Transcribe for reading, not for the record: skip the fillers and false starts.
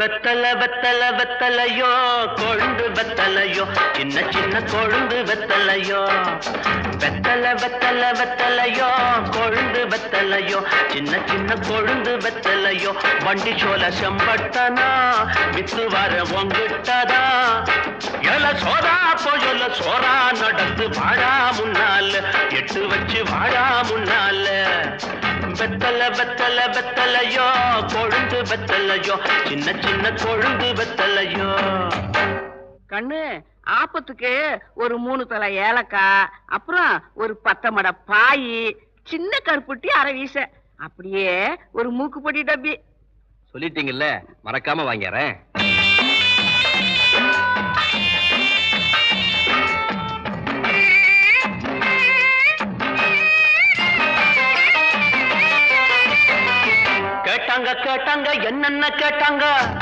வெத்தல வெத்தல வெத்தலையோ கொழுந்து வெத்தலையோ சின்ன சின்ன கொழுந்து வெத்தலையோ வெத்தல வெத்தல வெத்தலையோ கொழுந்து வெத்தலையோ சின்ன சின்ன கொழுந்து வெத்தலையோ வண்டி சோல செம்பட்டனா வித்து வர உங்கிட்டதா எல சோதா போயொல்ல சோரா நடந்து வாழா முன்னால எட்டு வச்சு வாழா முன்னால வெத்தல வெத்தல வெத்தலையோ கொழுந்து வெத்தலையோ சின்ன சின்ன கொழுந்து வெத்தலையோ. கண்ணு ஆப்பத்துக்கு ஒரு 3 தலை ஏலக்காய், அப்புறம் ஒரு 10 மடை பாய், சின்ன கருப்புட்டி அரை வீச, அப்படியே ஒரு மூக்குப்பொடி டப்பி. சொல்லிட்டீங்கல்ல, மறக்காம வாங்கிறேன். கேட்டாங்க கேட்டாங்க என்னென்ன கேட்டாங்க.